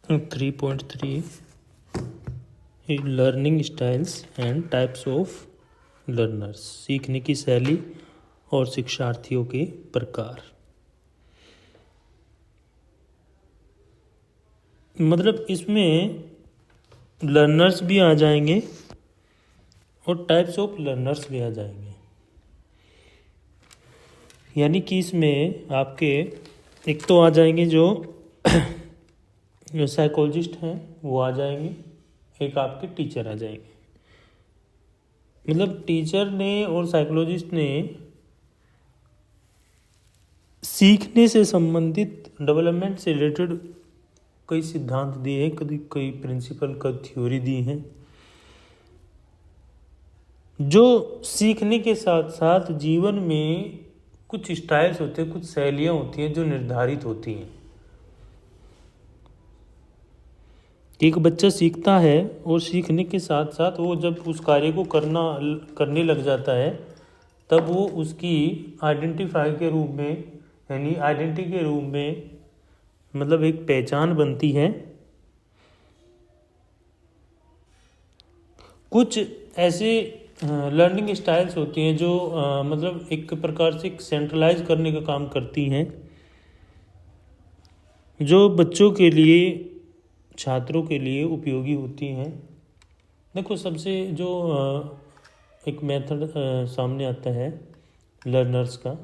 3.3 learning styles and types of learners, सीखने की शैली और शिक्षार्थियों के प्रकार। मतलब इसमें लर्नर्स भी आ जाएंगे और टाइप्स ऑफ लर्नर्स भी आ जाएंगे। यानी कि इसमें आपके एक तो आ जाएंगे जो साइकोलॉजिस्ट हैं वो आ जाएंगे, एक आपके टीचर आ जाएंगे। मतलब टीचर ने और साइकोलॉजिस्ट ने सीखने से संबंधित डेवलपमेंट से रिलेटेड कई सिद्धांत दिए हैं, कई प्रिंसिपल का थ्योरी दी हैं, जो सीखने के साथ साथ जीवन में कुछ स्टाइल्स होते हैं, कुछ शैलियाँ होती हैं जो निर्धारित होती हैं। एक बच्चा सीखता है और सीखने के साथ साथ वो जब उस कार्य को करने लग जाता है तब वो उसकी आइडेंटिफाई के रूप में, यानी आइडेंटिटी के रूप में, मतलब एक पहचान बनती है। कुछ ऐसे लर्निंग स्टाइल्स होती हैं जो मतलब एक प्रकार से सेंट्रलाइज करने का काम करती हैं, जो बच्चों के लिए, छात्रों के लिए उपयोगी होती हैं। देखो, सबसे जो एक मेथड सामने आता है लर्नर्स का,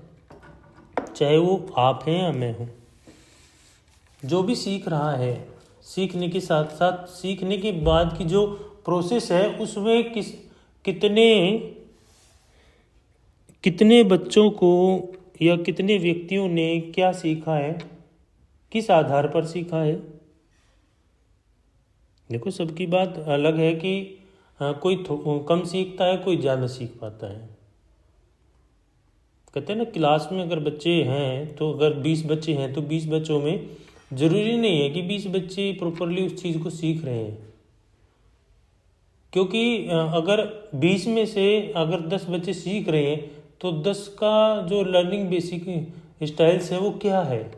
चाहे वो आप हैं या मैं हूँ, जो भी सीख रहा है, सीखने के साथ साथ सीखने के बाद की जो प्रोसेस है उसमें कितने बच्चों को या कितने व्यक्तियों ने क्या सीखा है, किस आधार पर सीखा है। देखो, सबकी बात अलग है कि कोई कम सीखता है, कोई ज़्यादा सीख पाता है। कहते हैं ना, क्लास में अगर बच्चे हैं तो अगर 20 बच्चे हैं तो 20 बच्चों में ज़रूरी नहीं है कि 20 बच्चे प्रॉपरली उस चीज़ को सीख रहे हैं, क्योंकि अगर 20 में से अगर 10 बच्चे सीख रहे हैं तो 10 का जो लर्निंग बेसिक स्टाइल्स है वो क्या है,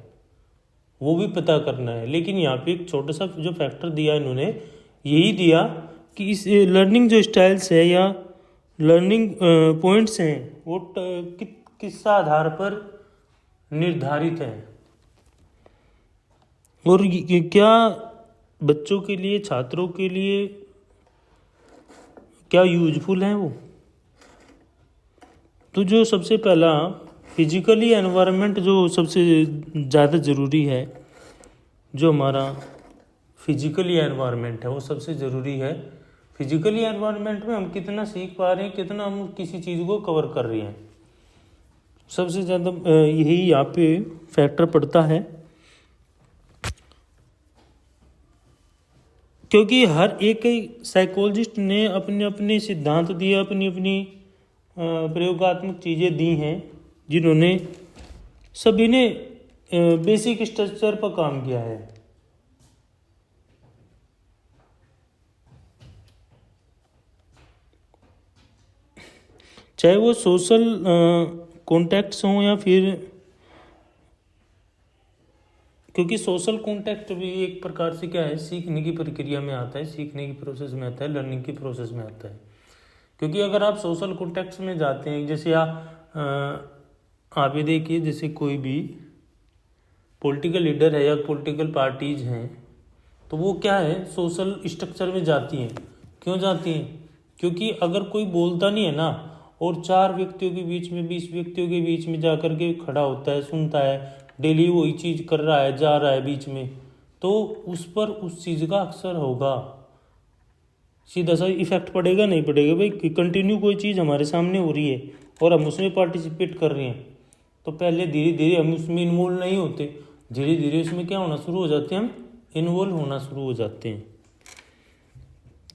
वो भी पता करना है। लेकिन यहाँ पे एक छोटा सा जो फैक्टर दिया इन्होंने, यही दिया कि इस लर्निंग जो स्टाइल्स है या लर्निंग पॉइंट्स हैं वो किस आधार पर निर्धारित हैं और ये क्या बच्चों के लिए, छात्रों के लिए क्या यूजफुल हैं वो। तो जो सबसे पहला फिजिकली एनवायरनमेंट जो सबसे ज़्यादा ज़रूरी है, जो हमारा फिजिकली एनवायरनमेंट है वो सबसे ज़रूरी है। फिजिकली एनवायरनमेंट में हम कितना सीख पा रहे हैं, कितना हम किसी चीज़ को कवर कर रहे हैं, सबसे ज़्यादा यही यहाँ पे फैक्टर पड़ता है। क्योंकि हर एक साइकोलॉजिस्ट ने अपने अपने सिद्धांत दिए, अपनी अपनी प्रयोगात्मक चीज़ें दी हैं, जिन्होंने सभी ने बेसिक स्ट्रक्चर पर काम किया है। चाहे वो सोशल कॉन्टैक्ट्स हों या फिर, क्योंकि सोशल कॉन्टैक्ट भी एक प्रकार से क्या है, सीखने की प्रक्रिया में आता है, सीखने की प्रोसेस में आता है, लर्निंग की प्रोसेस में आता है। क्योंकि अगर आप सोशल कॉन्टैक्ट्स में जाते हैं, जैसे आप ये देखिए, जैसे कोई भी पॉलिटिकल लीडर है या पॉलिटिकल पार्टीज हैं, तो वो क्या है, सोशल स्ट्रक्चर में जाती हैं। क्यों जाती हैं? क्योंकि अगर कोई बोलता नहीं है ना, और 4 व्यक्तियों के बीच में, 20 व्यक्तियों के बीच में जा कर के खड़ा होता है, सुनता है, डेली वही चीज़ कर रहा है, जा रहा है बीच में, तो उस पर उस चीज़ का असर होगा, सीधा सा इफेक्ट पड़ेगा, नहीं पड़ेगा। भाई, कंटिन्यू कोई चीज़ हमारे सामने हो रही है और हम उसमें पार्टिसिपेट कर रहे हैं, तो पहले धीरे धीरे हम उसमें इन्वॉल्व नहीं होते, धीरे धीरे उसमें क्या होना शुरू हो जाते हैं, हम इन्वॉल्व होना शुरू हो जाते हैं।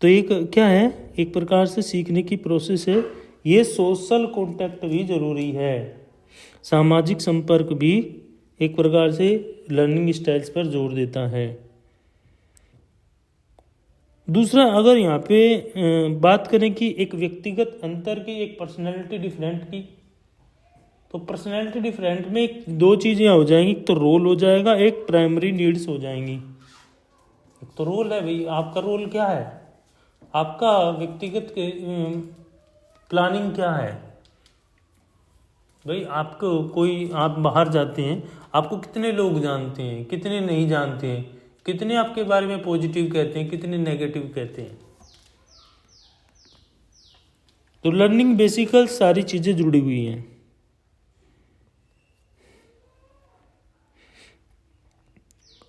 तो एक क्या है, एक प्रकार से सीखने की प्रोसेस है। ये सोशल कॉन्टैक्ट भी जरूरी है, सामाजिक संपर्क भी एक प्रकार से लर्निंग स्टाइल्स पर जोर देता है। दूसरा, अगर यहाँ पे बात करें कि एक व्यक्तिगत अंतर की, एक पर्सनैलिटी डिफरेंट की, तो पर्सनैलिटी डिफरेंट में 2 चीज़ें हो जाएंगी, एक तो रोल हो जाएगा, एक प्राइमरी नीड्स हो जाएंगी। तो रोल है भाई, आपका रोल क्या है, आपका व्यक्तिगत प्लानिंग क्या है भाई। आपको कोई, आप बाहर जाते हैं, आपको कितने लोग जानते हैं, कितने नहीं जानते हैं, कितने आपके बारे में पॉजिटिव कहते हैं, कितने नेगेटिव कहते हैं। तो लर्निंग बेसिकल सारी चीज़ें जुड़ी हुई हैं।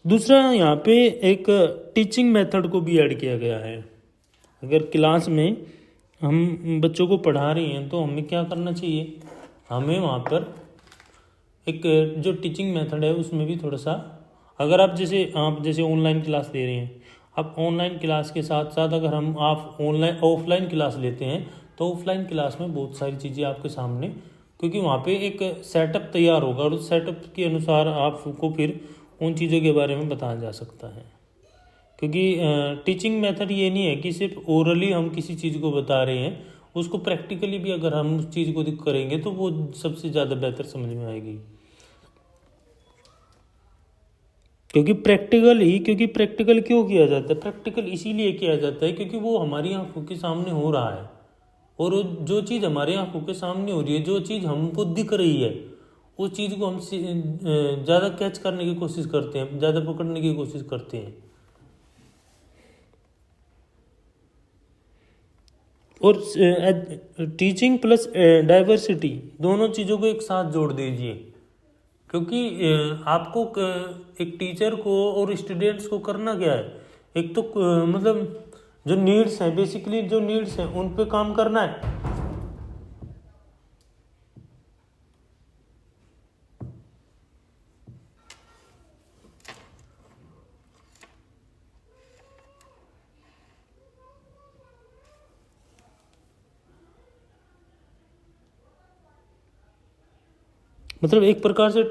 दूसरा यहाँ पे एक टीचिंग मेथड को भी ऐड किया गया है। अगर क्लास में हम बच्चों को पढ़ा रहे हैं तो हमें क्या करना चाहिए, हमें वहाँ पर एक जो टीचिंग मेथड है उसमें भी थोड़ा सा, अगर आप जैसे ऑनलाइन क्लास ले रहे हैं, आप ऑनलाइन क्लास के साथ साथ अगर हम आप ऑफलाइन क्लास लेते हैं तो ऑफलाइन क्लास में बहुत सारी चीज़ें आपके सामने, क्योंकि वहाँ पे एक सेटअप तैयार होगा और उस सेटअप के अनुसार आपको फिर उन चीज़ों के बारे में बताया जा सकता है। क्योंकि टीचिंग मेथड ये नहीं है कि सिर्फ ओरली हम किसी चीज़ को बता रहे हैं, उसको प्रैक्टिकली भी अगर हम उस चीज़ को करेंगे तो वो सबसे ज़्यादा बेहतर समझ में आएगी। क्योंकि प्रैक्टिकल क्यों किया जाता है, प्रैक्टिकल इसीलिए किया जाता है क्योंकि वो हमारी आंखों के सामने हो रहा है, और जो चीज़ हमारी आंखों के सामने हो रही है, जो चीज़ हमको दिख रही है, उस चीज़ को हम ज़्यादा कैच करने की कोशिश करते हैं, ज़्यादा पकड़ने की कोशिश करते हैं। और टीचिंग प्लस डाइवर्सिटी दोनों चीज़ों को एक साथ जोड़ दीजिए, क्योंकि आपको एक टीचर को और स्टूडेंट्स को करना क्या है, एक तो मतलब जो नीड्स हैं, बेसिकली जो नीड्स हैं उन पे काम करना है। मतलब एक प्रकार से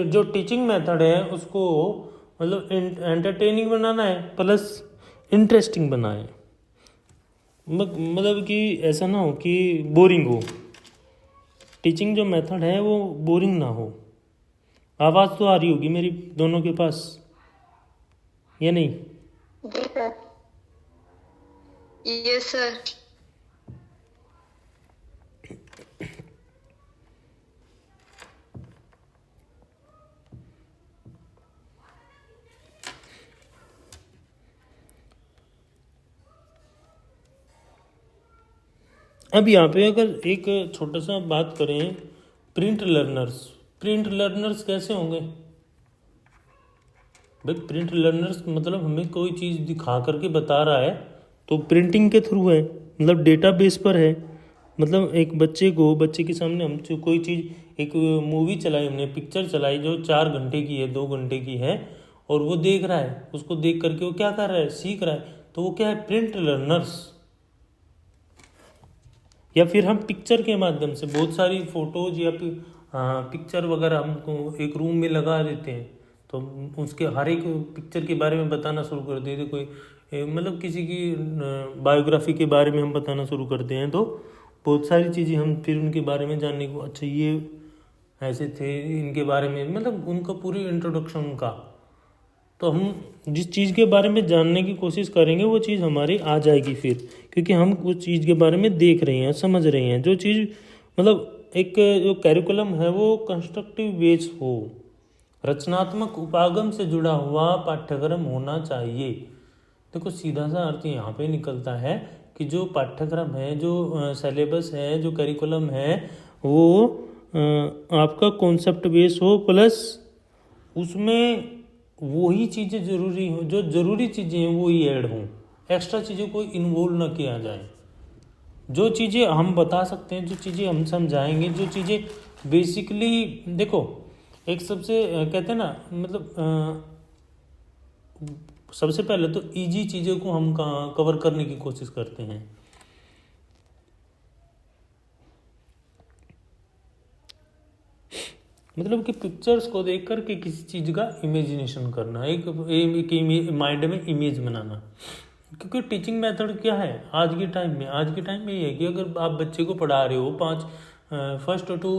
जो टीचिंग मेथड है उसको मतलब एंटरटेनिंग बनाना है प्लस इंटरेस्टिंग बनाए, मतलब कि ऐसा ना हो कि बोरिंग हो, टीचिंग जो मेथड है वो बोरिंग ना हो। आवाज़ तो आ रही होगी मेरी दोनों के पास या नहीं? जी सर। Yes sir. अब यहाँ पे अगर एक छोटा सा बात करें, प्रिंट लर्नर्स कैसे होंगे भाई? प्रिंट लर्नर्स मतलब हमें कोई चीज़ दिखा करके बता रहा है तो प्रिंटिंग के थ्रू है, मतलब डेटाबेस पर है। मतलब एक बच्चे के सामने हम जो कोई चीज़, एक मूवी चलाई, हमने पिक्चर चलाई जो 4 घंटे की है, 2 घंटे की है, और वो देख रहा है, उसको देख करके वो क्या कर रहा है, सीख रहा है, तो वो क्या है, प्रिंट लर्नर्स। या फिर हम पिक्चर के माध्यम से बहुत सारी फोटोज या फिर पिक्चर वगैरह हमको एक रूम में लगा देते हैं, तो उसके हर एक पिक्चर के बारे में बताना शुरू कर देते, कोई मतलब किसी की बायोग्राफी के बारे में हम बताना शुरू करते हैं, तो बहुत सारी चीज़ें हम फिर उनके बारे में जानने को, अच्छा ये ऐसे थे, इनके बारे में मतलब उनका पूरी इंट्रोडक्शन उनका, तो हम जिस चीज़ के बारे में जानने की कोशिश करेंगे वो चीज़ हमारी आ जाएगी फिर, क्योंकि हम उस चीज़ के बारे में देख रहे हैं, समझ रहे हैं। जो चीज़ मतलब एक जो कैरिकुलम है वो कंस्ट्रक्टिव बेस हो, रचनात्मक उपागम से जुड़ा हुआ पाठ्यक्रम होना चाहिए। देखो सीधा सा अर्थ यहाँ पे निकलता है कि जो पाठ्यक्रम है, जो सिलेबस है, जो कैरिकुलम है, वो आपका कॉन्सेप्ट बेस हो, प्लस उसमें वही चीज़ें जरूरी हो, जो जरूरी चीज़ें हैं वो ही ऐड हों, एक्स्ट्रा चीज़ों को इन्वॉल्व ना किया जाए। जो चीज़ें हम बता सकते हैं, जो चीज़ें हम समझाएंगे, जो चीज़ें बेसिकली, देखो एक सबसे कहते हैं ना, मतलब सबसे पहले तो इजी चीज़ों को हम कवर करने की कोशिश करते हैं। मतलब कि पिक्चर्स को देख करके किसी चीज़ का इमेजिनेशन करना, एक माइंड में इमेज बनाना। क्योंकि टीचिंग मेथड क्या है आज के टाइम में ये है कि अगर आप बच्चे को पढ़ा रहे हो, फर्स्ट टू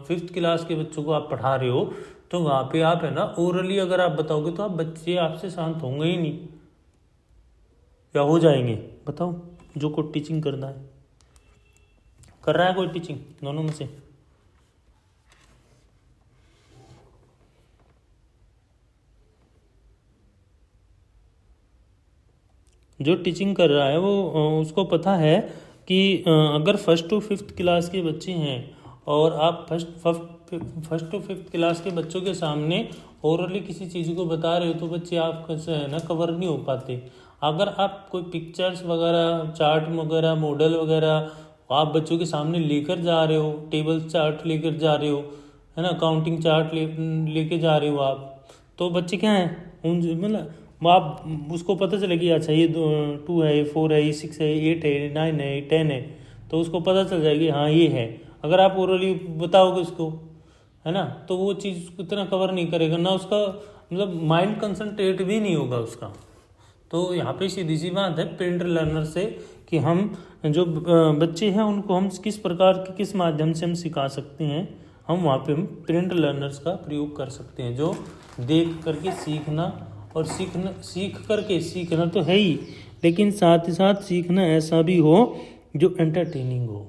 5th क्लास के बच्चों को आप पढ़ा रहे हो, तो वहाँ पे आप है ना ओरली अगर आप बताओगे तो आप बच्चे आपसे शांत होंगे ही नहीं। या हो जाएंगे? बताओ, जो को टीचिंग करना है। कर रहा है कोई टीचिंग दोनों में से? जो टीचिंग कर रहा है वो उसको पता है कि अगर फर्स्ट टू फिफ्थ क्लास के बच्चे हैं और आप फर्स्ट टू फिफ्थ क्लास के बच्चों के सामने ओरली किसी चीज़ को बता रहे हो तो बच्चे आप कैसे है ना कवर नहीं हो पाते। अगर आप कोई पिक्चर्स वगैरह, चार्ट वगैरह, मॉडल वगैरह आप बच्चों के सामने लेकर जा रहे हो, टेबल चार्ट लेकर जा रहे हो, है ना, काउंटिंग चार्ट लेके जा रहे हो आप, तो बच्चे क्या हैं उन मतलब आप उसको पता चले कि अच्छा ये 2 है, ये 4 है, ये 6 है, 8 है, 9 है, 10 है, तो उसको पता चल जाएगी हाँ ये है। अगर आप ओरली बताओगे उसको, है ना, तो वो चीज़ इतना कवर नहीं करेगा ना, उसका मतलब माइंड कंसंट्रेट भी नहीं होगा उसका। तो यहाँ पे सीधी सी बात है प्रिंट लर्नर से कि हम जो बच्चे हैं उनको हम किस प्रकार के किस माध्यम से हम सिखा सकते हैं, हम वहाँ पे हम प्रिंट लर्नर्स का प्रयोग कर सकते हैं, जो देख करके सीखना और सीख करके सीखना तो है ही, लेकिन साथ ही साथ सीखना ऐसा भी हो जो एंटरटेनिंग हो।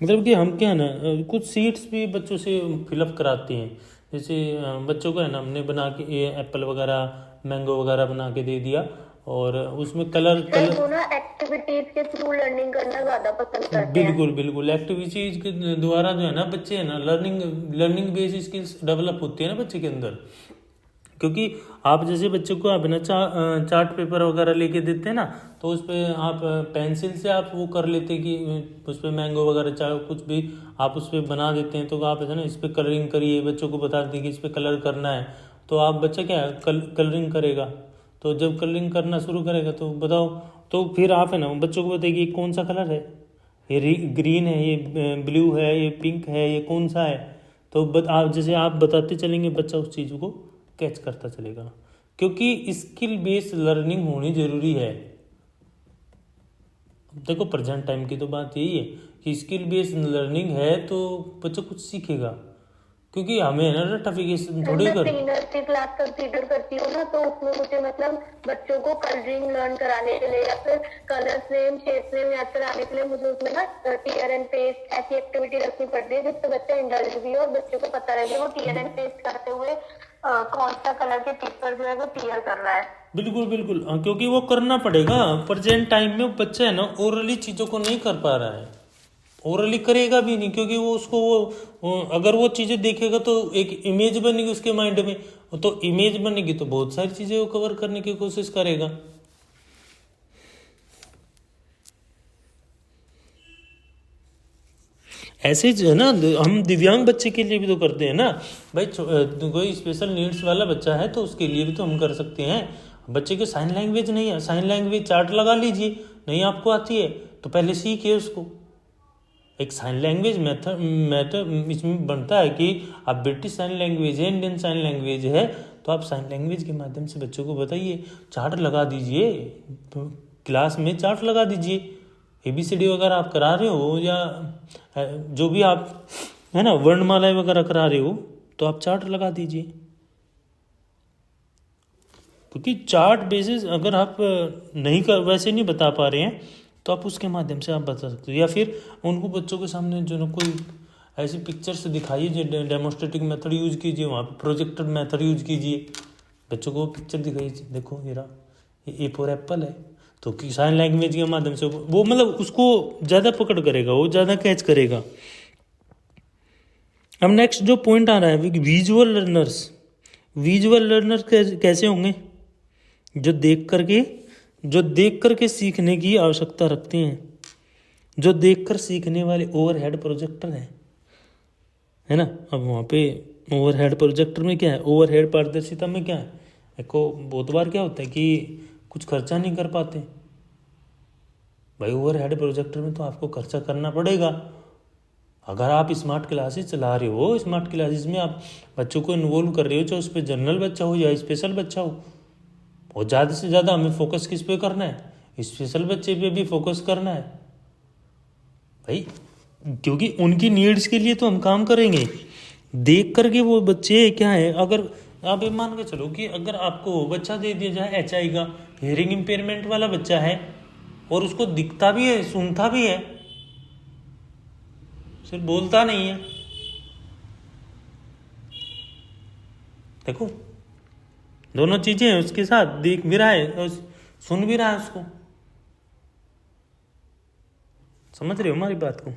मतलब कि हम क्या है ना कुछ सीट्स भी बच्चों से फिलअप कराते हैं। जैसे बच्चों को है ना हमने बना के ये एप्पल वगैरह, मैंगो वगैरह बना के दे दिया और उसमें कलर वो ना एक्टिविटीज के थ्रू लर्निंग करना ज्यादा पसंद करते हैं। बिल्कुल बिल्कुल, एक्टिविटीज के द्वारा जो है ना बच्चे है ना लर्निंग बेस्ड स्किल्स डेवलप होती है ना बच्चे के अंदर। क्योंकि आप जैसे बच्चों को आप ना चार्ट पेपर वगैरह लेके देते हैं ना, तो उस पर आप पेंसिल से आप वो कर लेते कि उस पर मैंगो वगैरह चाहे कुछ भी आप उस पर बना देते हैं, तो आप है ना इस पर कलरिंग करिए, बच्चों को बता दें कि इस पर कलर करना है, तो आप बच्चा क्या है कलरिंग करेगा। तो जब कलरिंग करना शुरू करेगा तो बताओ, तो फिर आप है ना बच्चों को बताइए कौन सा कलर है, ये ग्रीन है, ये ब्लू है, ये पिंक है, ये कौन सा है। तो आप जैसे आप बताते चलेंगे बच्चा उस चीज़ को कैच करता चलेगा, क्योंकि स्किल बेस्ड लर्निंग होनी जरूरी है। देखो प्रेजेंट टाइम की तो बात यही है कि स्किल बेस्ड लर्निंग है तो बच्चा कुछ सीखेगा, क्योंकि हमें है ना रटिफिकेशन थोड़ी कर नर्सरी क्लास कंसीडर करती हूँ ना, तो उसमें मुझे मतलब बच्चों को कलरिंग लर्न कराने के लिए या फिर कलर्स नेम शेप नेम याद कराने के लिए मुझे उसमें ना टीयर एंड पेस्ट ऐसी एक्टिविटी रखनी पड़ती है जिससे बच्चा इंडल्ज भी हो और बच्चों को पता रहे वो टीयर एंड पेस्ट करते हुए कौन सा कलर के पेपर जो है वो क्लियर कर रहा है। बिल्कुल बिल्कुल, क्योंकि वो करना पड़ेगा। प्रेजेंट टाइम में बच्चा है ना ओरली चीज़ों को नहीं कर पा रहा है, ओरली करेगा भी नहीं, क्योंकि वो उसको वो अगर वो चीज़ें देखेगा तो एक इमेज बनेगी उसके माइंड में, तो इमेज बनेगी तो बहुत सारी चीज़ें वो कवर करने की कोशिश करेगा। ऐसे जो है ना हम दिव्यांग बच्चे के लिए भी तो करते हैं ना भाई, कोई स्पेशल नीड्स वाला बच्चा है तो उसके लिए भी तो हम कर सकते हैं। बच्चे को साइन लैंग्वेज नहीं है, साइन लैंग्वेज चार्ट लगा लीजिए, नहीं आपको आती है तो पहले सीखिए उसको। एक साइन लैंग्वेज मैटर इसमें बनता है कि आप ब्रिटिश साइन लैंग्वेज है, इंडियन साइन लैंग्वेज है, तो आप साइन लैंग्वेज के माध्यम से बच्चों को बताइए, चार्ट लगा दीजिए, क्लास में चार्ट लगा दीजिए। ABCD वगैरह आप करा रहे हो या जो भी आप है ना वर्णमालाएं वगैरह करा रहे हो तो आप चार्ट लगा दीजिए, क्योंकि चार्ट बेसिस अगर आप नहीं कर वैसे नहीं बता पा रहे हैं तो आप उसके माध्यम से आप बता सकते हो, या फिर उनको बच्चों के सामने जो ना कोई ऐसी पिक्चर्स दिखाइए जो डेमोस्ट्रेटिव मेथड यूज़ कीजिए, वहाँ पे प्रोजेक्टेड मेथड यूज़ कीजिए, बच्चों को पिक्चर दिखाइए, देखो मेरा ये A फॉर एप्पल है, तो कि साइन लैंग्वेज के माध्यम से वो मतलब उसको ज़्यादा पकड़ करेगा, वो ज़्यादा कैच करेगा। अब नेक्स्ट जो पॉइंट आ रहा है विजुअल लर्नर्स। विजुअल लर्नर्स कैसे होंगे? जो देख करके सीखने की आवश्यकता रखते हैं, जो देखकर सीखने वाले ओवरहेड प्रोजेक्टर हैं, है ना। अब वहाँ पे ओवरहेड प्रोजेक्टर में क्या है, ओवरहेड पारदर्शिता में क्या है, देखो बहुत बार क्या होता है कि कुछ खर्चा नहीं कर पाते भाई, ओवरहेड प्रोजेक्टर में तो आपको खर्चा करना पड़ेगा। अगर आप स्मार्ट क्लासेस चला रहे हो, स्मार्ट क्लासेस में आप बच्चों को इन्वॉल्व कर रहे हो, चाहे उस पर जनरल बच्चा हो या स्पेशल बच्चा हो, और ज़्यादा से ज़्यादा हमें फोकस किस पे करना है, स्पेशल बच्चे पे भी फोकस करना है भाई। क्योंकि उनकी नीड्स के लिए तो हम काम करेंगे। देख करके वो बच्चे क्या है, अगर आप ये मान के चलो कि अगर आपको बच्चा दे दिया जाए HI का, हियरिंग इम्पेयरमेंट वाला बच्चा है और उसको दिखता भी है, सुनता भी है, सिर्फ बोलता नहीं है। देखो दोनों चीजें हैं उसके साथ, देख भी रहा है और सुन भी रहा है उसको। समझ रहे हो हमारी बात को?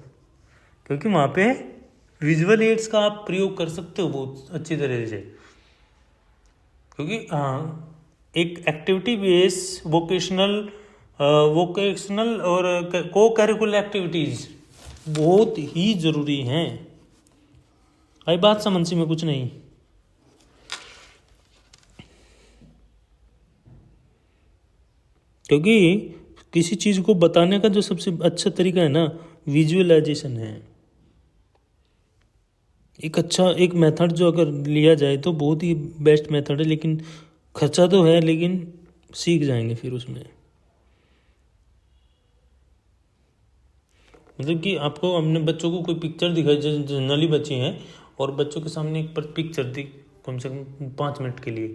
क्योंकि वहां पे विजुअल एड्स का आप प्रयोग कर सकते हो बहुत अच्छी तरह से। क्योंकि एक एक्टिविटी बेस वोकेशनल और को करिकुलर एक्टिविटीज बहुत ही जरूरी हैं। आई बात समझ में कुछ नहीं। क्योंकि किसी चीज को बताने का जो सबसे अच्छा तरीका है ना, विजुअलाइजेशन है। एक मेथड जो अगर लिया जाए तो बहुत ही बेस्ट मेथड है, लेकिन खर्चा तो है, लेकिन सीख जाएंगे फिर उसमें। मतलब कि आपको हमने बच्चों को कोई पिक्चर दिखाई, जैसे जनरली बच्चे हैं और बच्चों के सामने एक पिक्चर दी कम से कम 5 मिनट के लिए,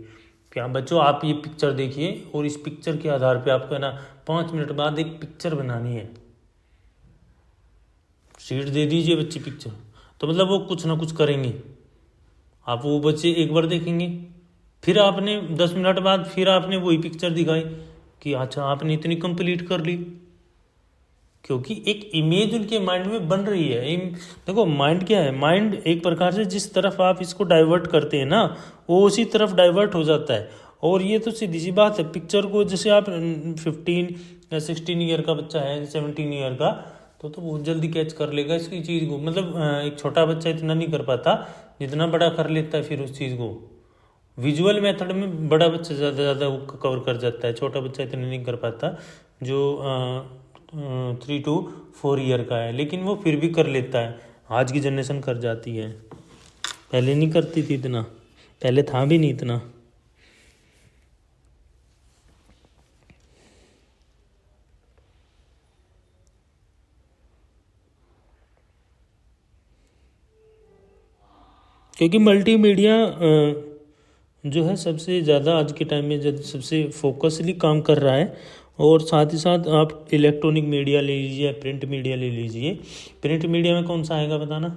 क्या बच्चों आप ये पिक्चर देखिए और इस पिक्चर के आधार पे आपको है ना 5 मिनट बाद एक पिक्चर बनानी है। शीट दे दीजिए बच्चे पिक्चर, तो मतलब वो कुछ ना कुछ करेंगे। आप वो बच्चे एक बार देखेंगे, फिर आपने 10 मिनट बाद फिर आपने वही पिक्चर दिखाई कि अच्छा आपने इतनी कंप्लीट कर ली। क्योंकि एक इमेज उनके माइंड में बन रही है। देखो माइंड क्या है, माइंड एक प्रकार से जिस तरफ आप इसको डाइवर्ट करते हैं ना, वो उसी तरफ डाइवर्ट हो जाता है। और ये तो सीधी सी बात है, पिक्चर को जैसे आप 15 या 16 ईयर का बच्चा है, 17 ईयर का, तो बहुत जल्दी कैच कर लेगा इसकी चीज़ को। मतलब एक छोटा बच्चा इतना नहीं कर पाता जितना बड़ा कर लेता है फिर उस चीज़ को। विजुअल मेथड में बड़ा बच्चा ज़्यादा कवर कर जाता है, छोटा बच्चा इतना नहीं कर पाता जो 3 to 4 ईयर का है, लेकिन वो फिर भी कर लेता है। आज की जनरेशन कर जाती है, पहले नहीं करती थी इतना, पहले था भी नहीं इतना। क्योंकि मल्टीमीडिया जो है सबसे ज़्यादा आज के टाइम में सबसे फोकसली काम कर रहा है। और साथ ही साथ आप इलेक्ट्रॉनिक मीडिया ले लीजिए, प्रिंट मीडिया ले लीजिए। प्रिंट मीडिया में कौन सा आएगा बताना?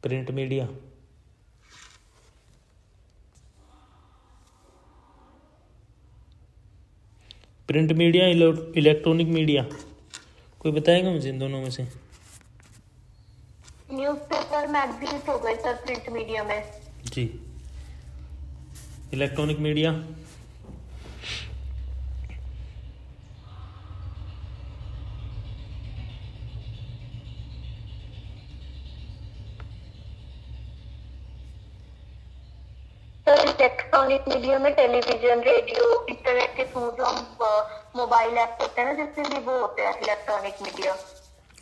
प्रिंट मीडिया इलेक्ट्रॉनिक मीडिया, कोई बताएगा मुझे इन दोनों में से? न्यूज़पेपर मैगजीन हो गए सर प्रिंट मीडिया में जी। Electronic media sir, electronic media में टेलीविजन, रेडियो, इंटरनेट के थ्रू जो हम मोबाइल ऐप होते हैं ना, जिससे भी वो होते हैं इलेक्ट्रॉनिक मीडिया।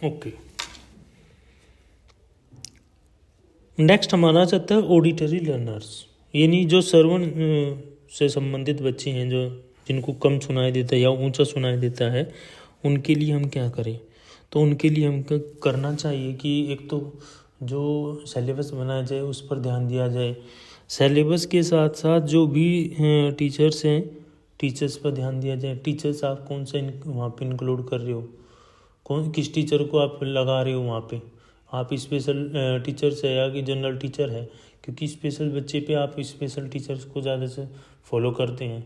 ओके। नेक्स्ट हमारा चाहता है ऑडिटरी लर्नर्स, यानी जो श्रवण से संबंधित बच्चे हैं, जो जिनको कम सुनाई देता है या ऊंचा सुनाई देता है, उनके लिए हम क्या करें? तो उनके लिए हम करना चाहिए कि एक तो जो सिलेबस बनाया जाए उस पर ध्यान दिया जाए। सिलेबस के साथ साथ जो भी टीचर्स हैं, टीचर्स पर ध्यान दिया जाए। टीचर्स आप कौन सा वहाँ पे इंक्लूड कर रहे हो, किस टीचर को आप लगा रहे हो वहाँ पे? आप स्पेशल टीचर्स है या कि जनरल टीचर है? क्योंकि स्पेशल बच्चे पे आप स्पेशल टीचर्स को ज़्यादा से फॉलो करते हैं,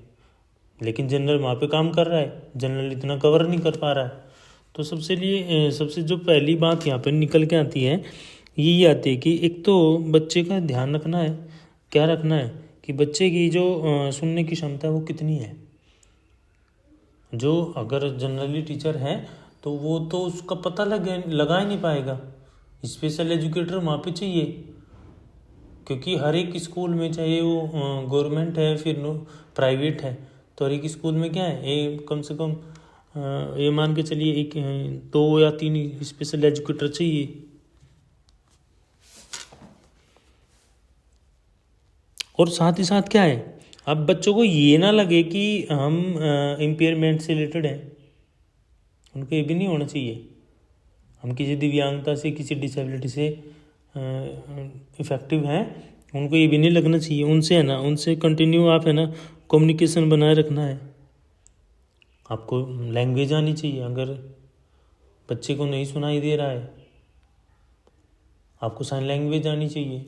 लेकिन जनरल वहाँ पे काम कर रहा है, जनरल इतना कवर नहीं कर पा रहा है। तो सबसे जो पहली बात यहाँ पर निकल के आती है, यही आती है कि एक तो बच्चे का ध्यान रखना है। क्या रखना है कि बच्चे की जो सुनने की क्षमता है वो कितनी है। जो अगर जनरली टीचर है तो वो तो उसका पता लगा ही नहीं पाएगा। स्पेशल एजुकेटर वहाँ पे चाहिए, क्योंकि हर एक स्कूल में, चाहे वो गवर्नमेंट है फिर प्राइवेट है, तो हर एक स्कूल में क्या है, कम से कम ये मान के चलिए 2 या 3 स्पेशल एजुकेटर चाहिए। और साथ ही साथ क्या है, अब बच्चों को ये ना लगे कि हम इम्पेयरमेंट से रिलेटेड हैं। उनको ये भी नहीं होना चाहिए। हम किसी दिव्यांगता से, किसी डिसेबिलिटी से इफ़ेक्टिव हैं, उनको ये भी नहीं लगना चाहिए। उनसे है ना, उनसे कंटिन्यू आप है ना कम्युनिकेशन बनाए रखना है। आपको लैंग्वेज आनी चाहिए। अगर बच्चे को नहीं सुनाई दे रहा है, आपको साइन लैंग्वेज आनी चाहिए।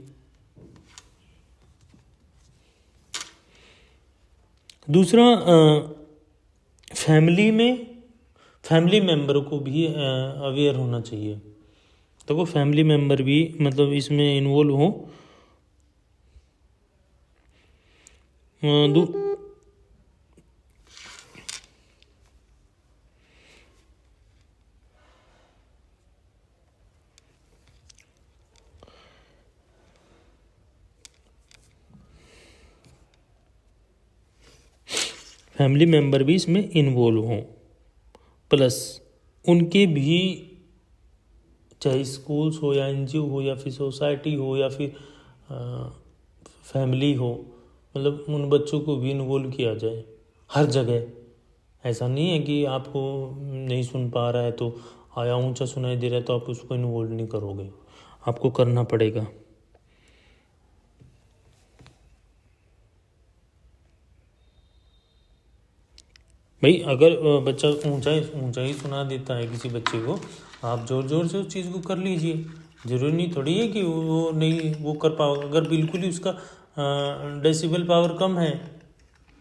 दूसरा, फैमिली मेम्बर को भी अवेयर होना चाहिए। तो वो फैमिली मेम्बर भी मतलब इसमें इन्वॉल्व हो। फैमिली मेम्बर भी इसमें इन्वॉल्व हों, प्लस उनके भी, चाहे स्कूल्स हो या एनजीओ हो या फिर सोसाइटी हो या फिर फैमिली हो, मतलब उन बच्चों को भी इन्वॉल्व किया जाए हर जगह। ऐसा नहीं है कि आपको नहीं सुन पा रहा है तो आया ऊंचा सुनाई दे रहा है तो आप उसको इन्वॉल्व नहीं करोगे, आपको करना पड़ेगा। भाई अगर बच्चा ऊंचा ही सुना देता है किसी बच्चे को, आप जोर जोर से उस चीज़ को कर लीजिए। ज़रूरी नहीं थोड़ी है कि वो नहीं वो कर पाओगे। अगर बिल्कुल ही उसका डेसिबल पावर कम है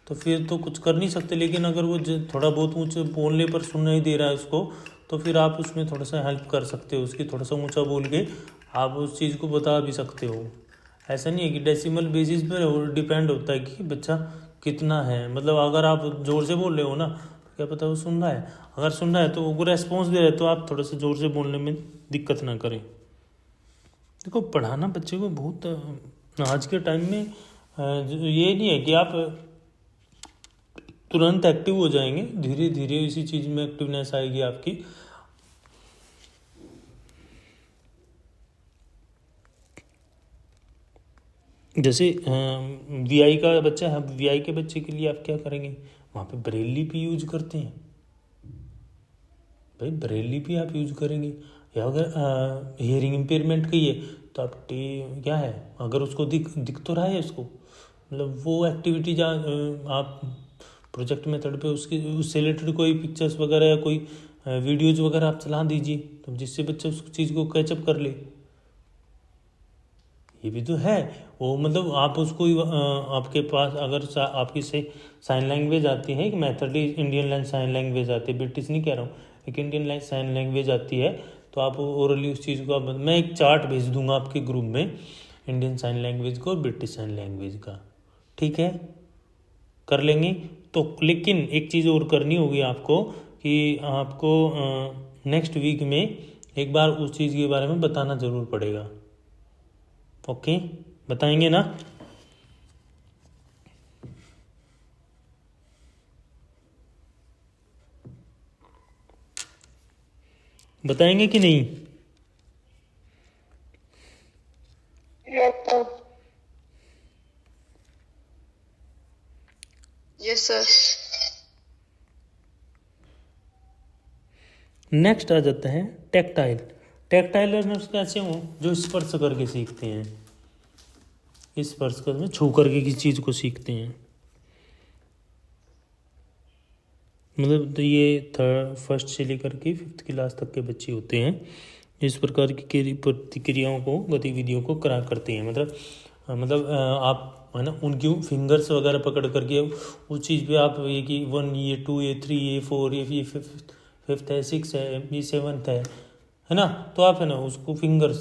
तो फिर तो कुछ कर नहीं सकते। लेकिन अगर वो थोड़ा बहुत ऊंचे बोलने पर सुन नहीं दे रहा है उसको, तो फिर आप उसमें थोड़ा सा हेल्प कर सकते हो उसकी। थोड़ा सा ऊंचा बोल के आप उस चीज़ को बता भी सकते हो। ऐसा नहीं है कि डेसिमल बेसिस पर डिपेंड होता है कि बच्चा कितना है। मतलब अगर आप ज़ोर से बोल रहे हो ना, तो क्या पता वो सुन रहा है। अगर सुन रहा है तो वो रेस्पॉन्स दे रहा है, तो आप थोड़ा सा ज़ोर से बोलने में दिक्कत ना करें। देखो पढ़ाना बच्चे को बहुत आज के टाइम में ये नहीं है कि आप तुरंत एक्टिव हो जाएंगे। धीरे धीरे इसी चीज़ में एक्टिवनेस आएगी आपकी। जैसे वीआई का बच्चा है, वीआई के बच्चे के लिए आप क्या करेंगे, वहाँ पे ब्रेल लिपि यूज करते हैं। भाई ब्रेल लिपि आप यूज करेंगे। या अगर हियरिंग इम्पेयरमेंट की है तो आप क्या है, अगर उसको दिख तो रहा है उसको, मतलब वो एक्टिविटी जहाँ आप प्रोजेक्ट मेथड पे उससे रिलेटेड कोई पिक्चर्स वगैरह या कोई वीडियोज वगैरह आप चला दीजिए, तो जिससे बच्चा उस चीज़ को कैचअप कर ले। ये भी तो है वो, मतलब आप उसको आपके पास अगर आपकी से साइन लैंग्वेज आती है, एक मैथडली इंडियन साइन लैंग्वेज आती है, ब्रिटिश नहीं कह रहा हूँ, एक इंडियन साइन लैंग्वेज आती है, तो आप ओरली उस चीज़ को आप, मैं एक चार्ट भेज दूंगा आपके ग्रुप में इंडियन साइन लैंग्वेज का और ब्रिटिश साइन लैंग्वेज का, ठीक है, कर लेंगे। तो लेकिन एक चीज़ और करनी होगी आपको कि आपको नेक्स्ट वीक में एक बार उस चीज़ के बारे में बताना ज़रूर पड़ेगा। ओके, बताएंगे ना? बताएंगे कि नहीं? Yes sir. नेक्स्ट आ जाता है टैक्टाइल लर्नर्स कैसे हों, जो स्पर्श करके सीखते हैं, स्पर्श कर में छू करके किसी चीज़ को सीखते हैं। मतलब तो ये फर्स्ट से लेकर के 5th क्लास तक के बच्चे होते हैं, इस प्रकार की प्रतिक्रियाओं को, गतिविधियों को करा करते हैं। मतलब आप है ना उनकी फिंगर्स वगैरह पकड़ करके उस चीज़ पे आप ये कि 1 ये 2 ये 3 ये 4 ये 5th है, 6 है, ये 7th है ना, तो आप है ना उसको फिंगर्स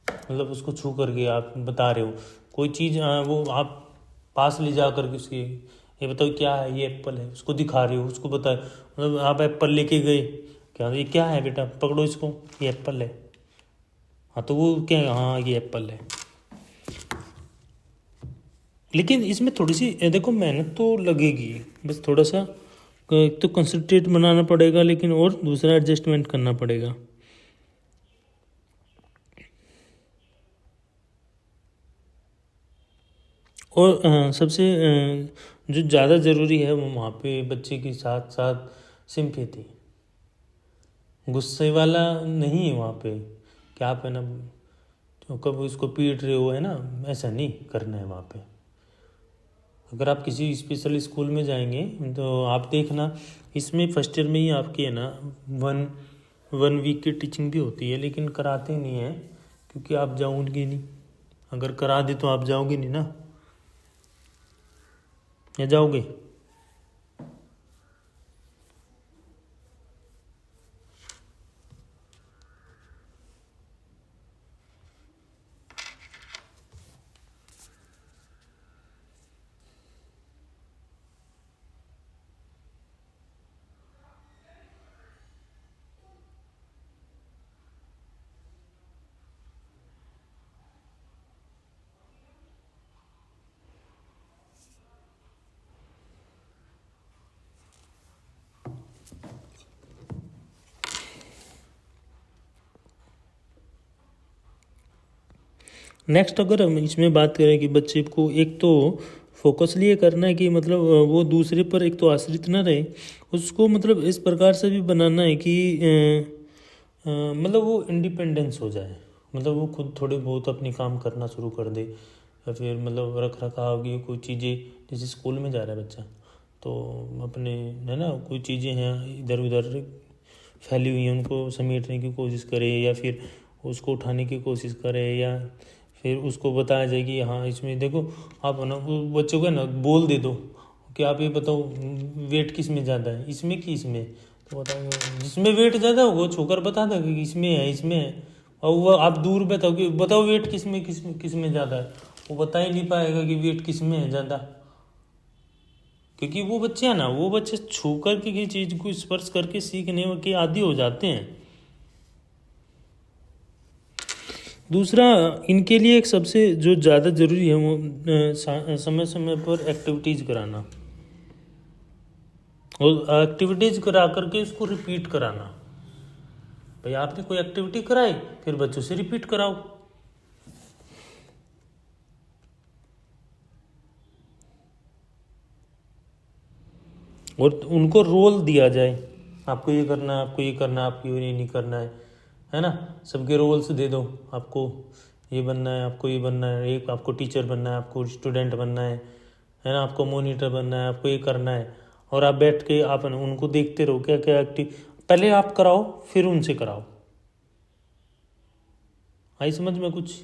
मतलब उसको छू करके आप बता रहे हो कोई चीज़, वो आप पास ले जा करके उसकी ये बताओ क्या है, ये एप्पल है, उसको दिखा रहे हो, उसको बता, मतलब आप एप्पल लेके गए, क्या ये क्या है बेटा, पकड़ो इसको, ये एप्पल है। हाँ तो वो क्या है, हाँ ये एप्पल है। लेकिन इसमें थोड़ी सी देखो मेहनत तो लगेगी, बस थोड़ा सा एक तो कंसंट्रेट बनाना पड़ेगा, लेकिन और दूसरा एडजस्टमेंट करना पड़ेगा। और सबसे जो ज़्यादा ज़रूरी है वो वहाँ पे बच्चे के साथ साथ सिंपैथी, गुस्से वाला नहीं है वहाँ पे कि आप है ना तो कब उसको पीट रहे हो, है ना, ऐसा नहीं करना है वहाँ पे। अगर आप किसी स्पेशल स्कूल में जाएंगे तो आप देखना, इसमें फर्स्ट ईयर में ही आपकी है ना वन वीक की टीचिंग भी होती है, लेकिन कराते नहीं हैं क्योंकि आप जाओगे नहीं। अगर करा दे तो आप जाओगे नहीं ना, या जाओगे? नेक्स्ट अगर हम इसमें बात करें कि बच्चे को एक तो फोकसली ये करना है कि मतलब वो दूसरे पर एक तो आश्रित ना रहे, उसको मतलब इस प्रकार से भी बनाना है कि मतलब वो इंडिपेंडेंस हो जाए, मतलब वो खुद थोड़े बहुत अपनी काम करना शुरू कर दे, या फिर मतलब रख रखाव की कोई चीज़ें, जैसे स्कूल में जा रहा है बच्चा तो अपने है ना कोई चीज़ें हैं इधर उधर फैली हुई हैं उनको समेटने की कोशिश करे, या फिर उसको उठाने की कोशिश करे, या फिर उसको बताया जाए कि हाँ इसमें देखो आप ना वो बच्चों को ना बोल दे दो कि आप ये बताओ वेट किस में ज़्यादा है, इसमें कि इसमें, तो बताओ जिसमें वेट ज़्यादा हो वो छूकर बता देगा कि इसमें है इसमें है, और वो आप दूर बताओ कि बताओ वेट किस में ज़्यादा है, वो बता ही नहीं पाएगा कि वेट किस में है ज़्यादा, क्योंकि वो बच्चे हैं ना, वो बच्चे छू कर के किसी चीज़ को स्पर्श करके सीखने के आदी हो जाते हैं। दूसरा इनके लिए एक सबसे जो ज़्यादा ज़रूरी है वो समय समय पर एक्टिविटीज़ कराना, और एक्टिविटीज़ करा करके इसको रिपीट कराना। भाई आपने कोई एक्टिविटी कराई फिर बच्चों से रिपीट कराओ। और उनको रोल दिया जाए, आपको ये करना है, आपको ये करना है, आपको ये नहीं करना है ना, सबके रोल्स दे दो, आपको ये बनना है, आपको ये बनना है, एक आपको टीचर बनना है, आपको स्टूडेंट बनना है ना, आपको मॉनिटर बनना है, आपको ये करना है, और आप बैठ के आप उनको देखते रहो क्या क्या एक्टिव, पहले आप कराओ फिर उनसे कराओ। आई समझ में कुछ?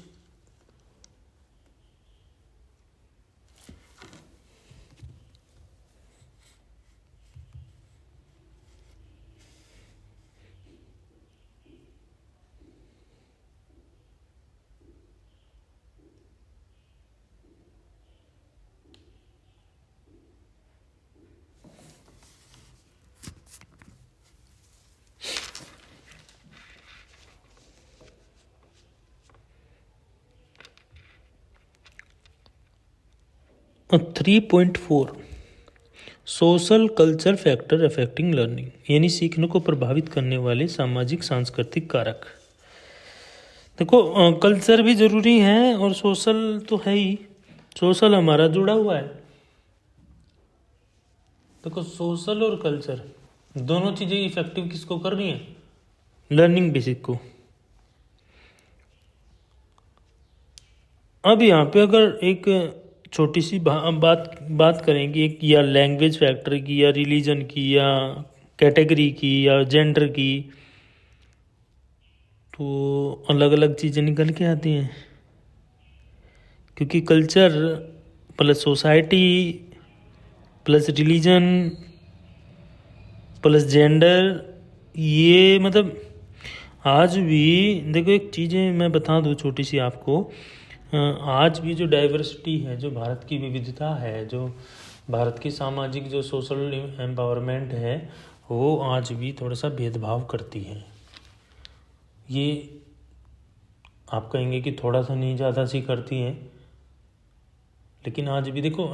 और 3.4 social culture factor affecting learning, यानी सीखने को प्रभावित करने वाले सामाजिक सांस्कृतिक कारक। देखो कल्चर भी ज़रूरी है और सोशल तो है ही, सोशल हमारा जुड़ा हुआ है। देखो सोशल और कल्चर दोनों चीज़ें इफेक्टिव किसको कर रही हैं? लर्निंग बेसिक को। अब यहाँ पे अगर एक छोटी सी बात करेंगे एक, या लैंग्वेज फैक्टर की, या रिलीजन की, या कैटेगरी की, या जेंडर की, तो अलग अलग चीज़ें निकल के आती हैं, क्योंकि culture plus society plus religion plus gender, ये मतलब आज भी देखो एक चीज़ें मैं बता दूँ छोटी सी आपको, आज भी जो डाइवर्सिटी है, जो भारत की विविधता है, जो भारत की सामाजिक जो सोशल एम्पावरमेंट है, वो आज भी थोड़ा सा भेदभाव करती है। ये आप कहेंगे कि थोड़ा सा नहीं ज़्यादा सी करती हैं, लेकिन आज भी देखो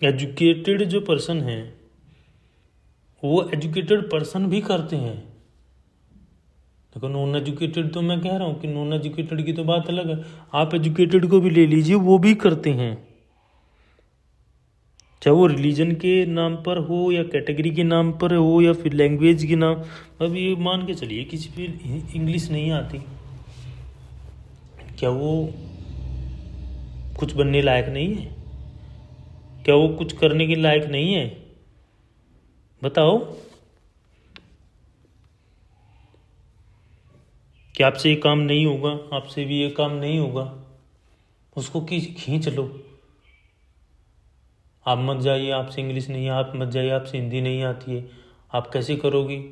एजुकेटेड जो पर्सन हैं वो एजुकेटेड पर्सन भी करते हैं। देखो नॉन एजुकेटेड, तो मैं कह रहा हूँ कि नॉन एजुकेटेड की तो बात अलग है, आप एजुकेटेड को भी ले लीजिए, वो भी करते हैं। चाहे वो रिलीजन के नाम पर हो या कैटेगरी के नाम पर हो या फिर लैंग्वेज के नाम। अब ये मान के चलिए किसी पे इंग्लिश नहीं आती, क्या वो कुछ बनने लायक नहीं है? क्या वो कुछ करने के लायक नहीं है? बताओ। कि आपसे ये काम नहीं होगा, आपसे भी ये काम नहीं होगा, उसको खींच लो। आप मत जाइए, आपसे इंग्लिश नहीं है, आप मत जाइए, आपसे हिंदी नहीं आती है, आप कैसे करोगे?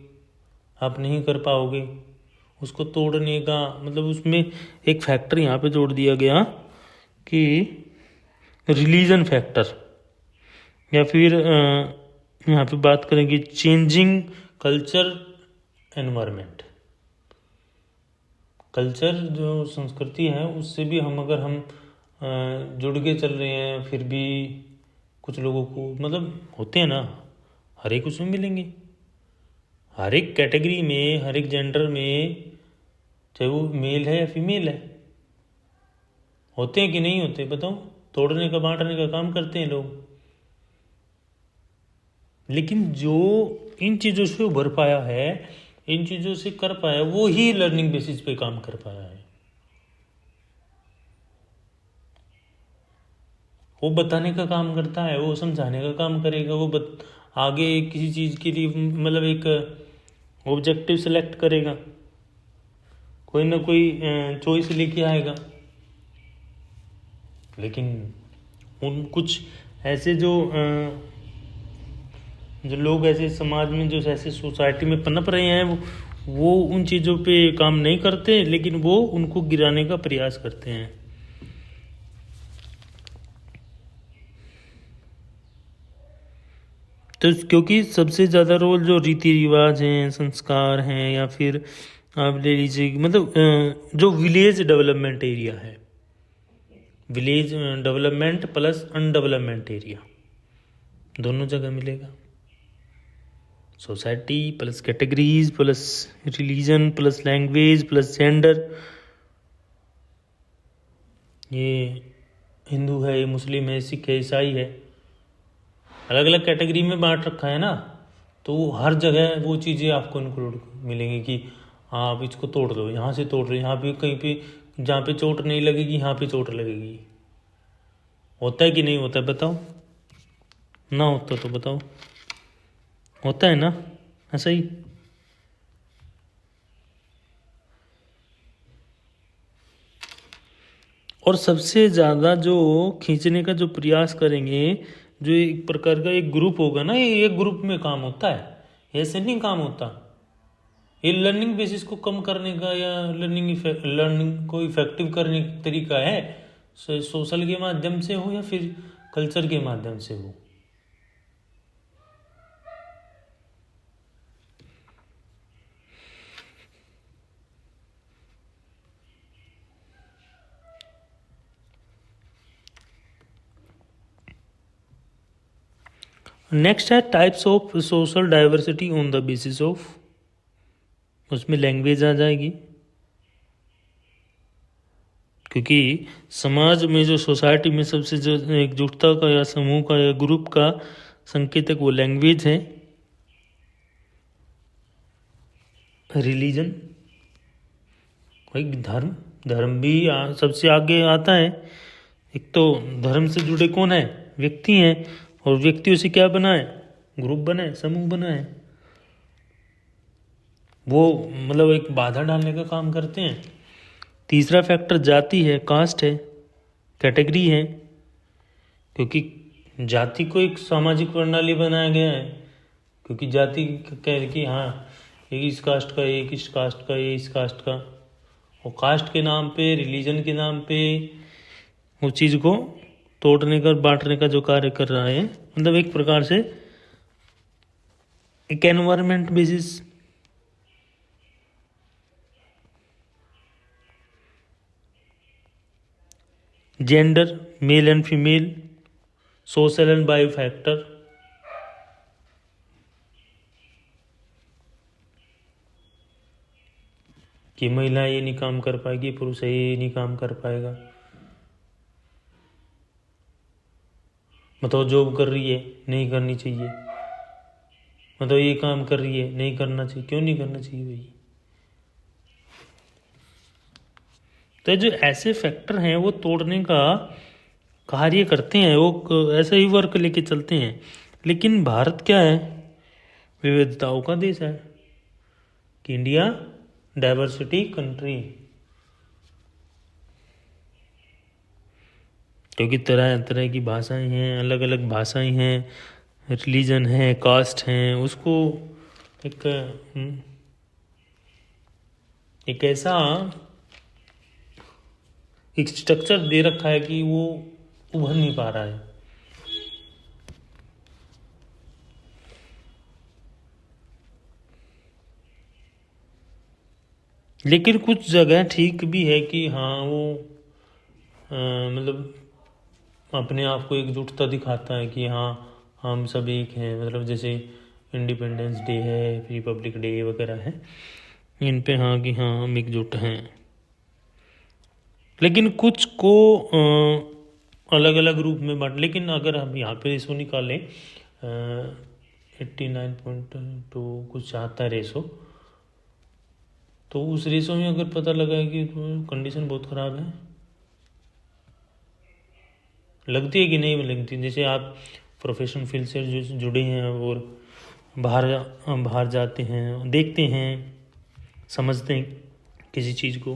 आप नहीं कर पाओगे। उसको तोड़ने का मतलब उसमें एक फैक्टर यहाँ पे जोड़ दिया गया कि रिलीजन फैक्टर, या फिर यहाँ पे बात करेंगे चेंजिंग कल्चर एनवायरनमेंट। कल्चर जो संस्कृति है उससे भी हम जुड़ के चल रहे हैं, फिर भी कुछ लोगों को मतलब होते हैं ना, हर एक उसमें मिलेंगे, हर एक कैटेगरी में, हर एक जेंडर में, चाहे वो मेल है या फीमेल है। होते हैं कि नहीं होते बताओ? तोड़ने का बांटने का काम करते हैं लोग। लेकिन जो इन चीज़ों से उभर पाया है, इन चीज़ों से कर पाया, वो ही लर्निंग बेसिस पे काम कर पाया है। वो बताने का काम करता है, वो समझाने का काम करेगा, वो आगे किसी चीज़ के लिए मतलब एक ऑब्जेक्टिव सेलेक्ट करेगा, कोई ना कोई चॉइस लेके आएगा। लेकिन उन कुछ ऐसे जो लोग ऐसे समाज में, जो ऐसे सोसाइटी में पनप रहे हैं, वो उन चीज़ों पे काम नहीं करते, लेकिन वो उनको गिराने का प्रयास करते हैं। तो क्योंकि सबसे ज़्यादा रोल जो रीति रिवाज हैं, संस्कार हैं, या फिर आप ले लीजिए मतलब जो विलेज डेवलपमेंट एरिया है, village development plus undevelopment area दोनों जगह मिलेगा। Society plus categories plus religion plus language plus gender. ये हिंदू है, ये मुस्लिम है, सिख है, ईसाई है, अलग अलग कैटेगरी में बांट रखा है ना। तो हर जगह वो चीज़ें आपको इंक्लूड मिलेंगी कि आप इसको तोड़ लो, यहाँ से तोड़ लो, यहाँ पे कहीं पे जहाँ पे चोट नहीं लगेगी यहाँ पे चोट लगेगी। होता है कि नहीं होता है बताओ? ना होता तो बताओ। होता है ना ऐसा ही। और सबसे ज़्यादा जो खींचने का जो प्रयास करेंगे, जो एक प्रकार का एक ग्रुप होगा ना, ये एक ग्रुप में काम होता है, ऐसे नहीं काम होता। ये लर्निंग बेसिस को कम करने का या लर्निंग को इफेक्टिव करने का तरीका है, सोशल के माध्यम से हो या फिर कल्चर के माध्यम से हो। नेक्स्ट है types of social diversity on the basis of, उसमें लैंग्वेज आ जाएगी, क्योंकि समाज में जो सोसाइटी में सबसे जो एकजुटता का या समूह का या ग्रुप का संकेतक वो लैंग्वेज है। रिलीजन, कोई धर्म, धर्म भी सबसे आगे आता है। एक तो धर्म से जुड़े कौन है? व्यक्ति हैं, और व्यक्तियों से क्या बना है? ग्रुप बना है, समूह बना है। वो मतलब एक बाधा डालने का काम करते हैं। तीसरा फैक्टर जाति है, कास्ट है, कैटेगरी है, क्योंकि जाति को एक सामाजिक प्रणाली बनाया गया है। क्योंकि जाति कह कि हाँ एक इस कास्ट का, एक इस कास्ट का, ये इस कास्ट का, और कास्ट के नाम पे, रिलीजन के नाम पे उस चीज़ को तोड़ने का, बांटने का जो कार्य कर रहा है, मतलब एक प्रकार से एक environment basis. Gender, male and female, social and bio factor. कि महिला ये नहीं काम कर पाएगी, पुरुष ये नहीं काम कर पाएगा। मतलब जॉब कर रही है, नहीं करनी चाहिए, मतलब ये काम कर रही है, नहीं करना चाहिए, क्यों नहीं करना चाहिए भाई? तो जो ऐसे फैक्टर हैं वो तोड़ने का कार्य करते हैं, वो ऐसा ही वर्क लेके चलते हैं। लेकिन भारत क्या है, विविधताओं का देश है कि इंडिया डाइवर्सिटी कंट्री, क्योंकि तरह तरह की भाषाएं हैं, अलग अलग भाषाएं हैं, रिलीजन है, कास्ट हैं, उसको एक एक ऐसा एक स्ट्रक्चर दे रखा है कि वो उभर नहीं पा रहा है। लेकिन कुछ जगह ठीक भी है कि हाँ वो मतलब अपने आप को एकजुटता दिखाता है कि हाँ हम सब एक हैं, मतलब जैसे इंडिपेंडेंस डे है, रिपब्लिक डे वगैरह है, इन पे हाँ कि हाँ हम एकजुट हैं। लेकिन कुछ को अलग अलग रूप में बांट, लेकिन अगर हम यहाँ पे रेशो निकालें 89.2 कुछ आता है रेशो, तो उस रेशो में अगर पता लगा है कि कंडीशन बहुत ख़राब है, लगती है कि नहीं लगती। जैसे आप प्रोफेशनल फील्ड से जो जुड़े हैं और बाहर जाते हैं, देखते हैं, समझते हैं किसी चीज़ को,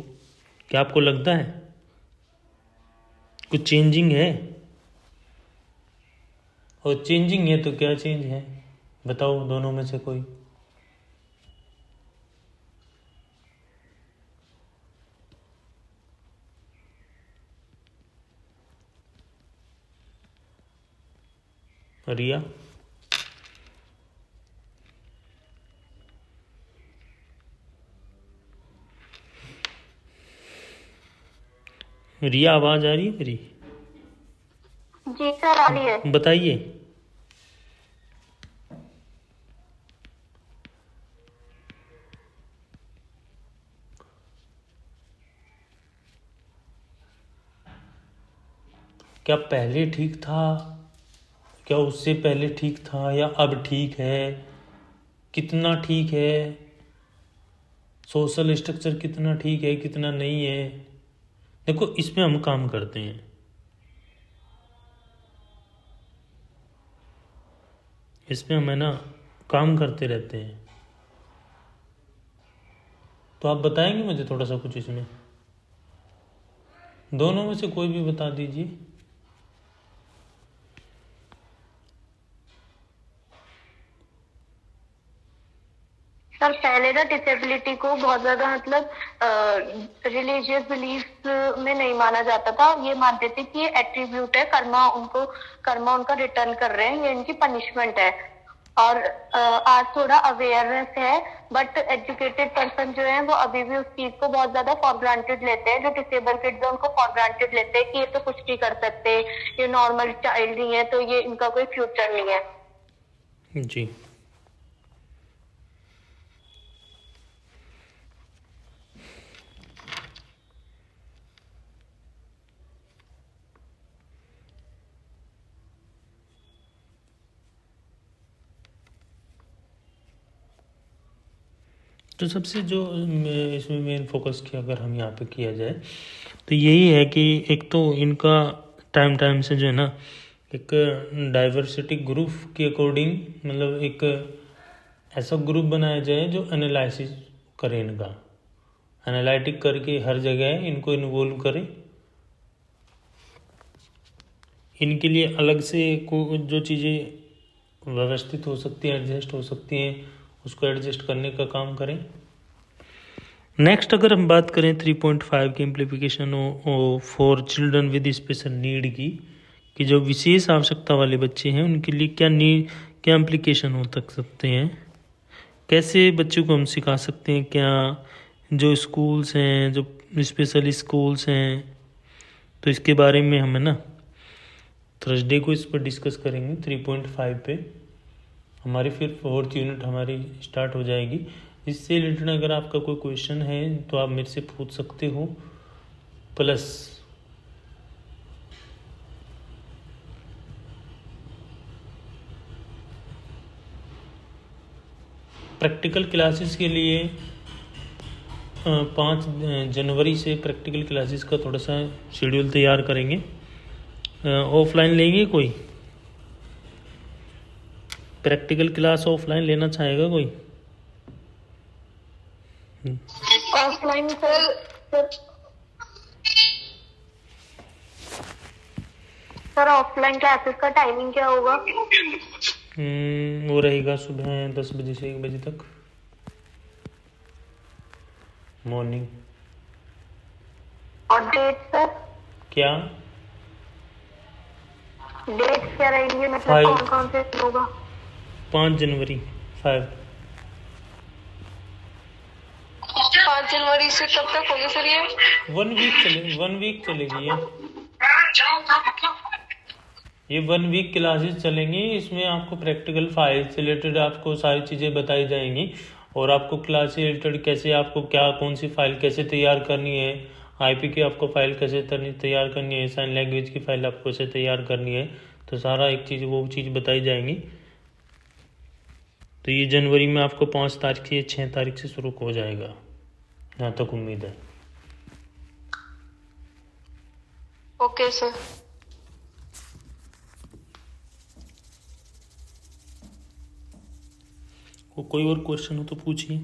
क्या आपको लगता है कुछ चेंजिंग है? और चेंजिंग है तो क्या चेंज है, बताओ दोनों में से कोई। रिया, रिया आवाज आ रही है मेरी? जी सर आ रही है। बताइए। क्या पहले ठीक था, क्या उससे पहले ठीक था, या अब ठीक है, कितना ठीक है, सोशल स्ट्रक्चर कितना ठीक है, कितना नहीं है? देखो इसमें हम काम करते हैं, इसमें हम है ना काम करते रहते हैं। तो आप बताएंगे मुझे थोड़ा सा कुछ इसमें, दोनों में से कोई भी बता दीजिए। सर पहले ना डिसेबिलिटी को बहुत ज्यादा मतलब रिलीजियस बिलीफ में नहीं माना जाता था। ये मानते थे कि ये एट्रीब्यूट है, कर्मा उनका रिटर्न कर रहे हैं, ये इनकी पनिशमेंट है। और आज थोड़ा अवेयरनेस है, बट एजुकेटेड पर्सन जो है वो अभी भी उस चीज को बहुत ज्यादा फॉर ग्रांटेड लेते हैं। जो डिसेबल किड्स है उनको फॉर ग्रांटेड लेते हैं कि ये तो कुछ नहीं कर सकते, ये नॉर्मल चाइल्ड नहीं है, तो ये इनका कोई फ्यूचर नहीं है। जी तो सबसे जो इसमें मेन फोकस किया अगर हम यहाँ पे किया जाए तो यही है कि एक तो इनका टाइम टाइम से जो है ना एक डाइवर्सिटी ग्रुप के अकॉर्डिंग, मतलब एक ऐसा ग्रुप बनाया जाए जो एनालिसिस करे, इनका एनालिटिक करके हर जगह इनको इन्वॉल्व करे। इनके लिए अलग से जो चीज़ें व्यवस्थित हो सकती हैं, एडजस्ट हो सकती हैं, उसको एडजस्ट करने का काम करें। नेक्स्ट अगर हम बात करें 3.5 की implication for children with special need की, कि जो विशेष आवश्यकता वाले बच्चे हैं उनके लिए क्या इम्प्लीकेशन हो सकते हैं, कैसे बच्चों को हम सिखा सकते हैं, क्या जो स्कूल्स हैं, जो स्पेशल स्कूल्स हैं, तो इसके बारे में हम है ना थर्सडे को इस पर डिस्कस करेंगे। 3.5 पे हमारी फिर 4th यूनिट हमारी स्टार्ट हो जाएगी। इससे रिलेटेड अगर आपका कोई क्वेश्चन है तो आप मेरे से पूछ सकते हो। प्लस प्रैक्टिकल क्लासेस के लिए 5 जनवरी से प्रैक्टिकल क्लासेस का थोड़ा सा शेड्यूल तैयार करेंगे। ऑफलाइन लेंगे कोई? प्रैक्टिकल क्लास ऑफलाइन लेना चाहेगा कोई? ऑफलाइन सर ऑफलाइन क्लासेस का टाइमिंग क्या होगा? वो रहेगा सुबह 10 बजे से 1 बजे तक, मॉर्निंग। और डेट सर? क्या डेट क्या रहेंगे, मतलब Five. कौन कौन से होगा? 5 जनवरी 5 5 जनवरी से कब तक होगी सर ये? 1 वीक चलेगी ये 1 वीक क्लासेस चलेंगी। इसमें आपको प्रैक्टिकल फाइल से रिलेटेड आपको सारी चीज़ें बताई जाएंगी, और आपको क्लास से रिलेटेड कैसे आपको क्या कौन सी फाइल कैसे तैयार करनी है, आईपी की आपको फाइल कैसे तैयार करनी है, साइन लैंग्वेज की फाइल आपको कैसे तैयार करनी है, तो सारा एक चीज़ वो चीज़ बताई जाएंगी। तो ये जनवरी में आपको 5 तारीख से 6 तारीख से शुरू हो जाएगा, यहाँ तक उम्मीद है। Okay sir. कोई और क्वेश्चन हो तो पूछिए।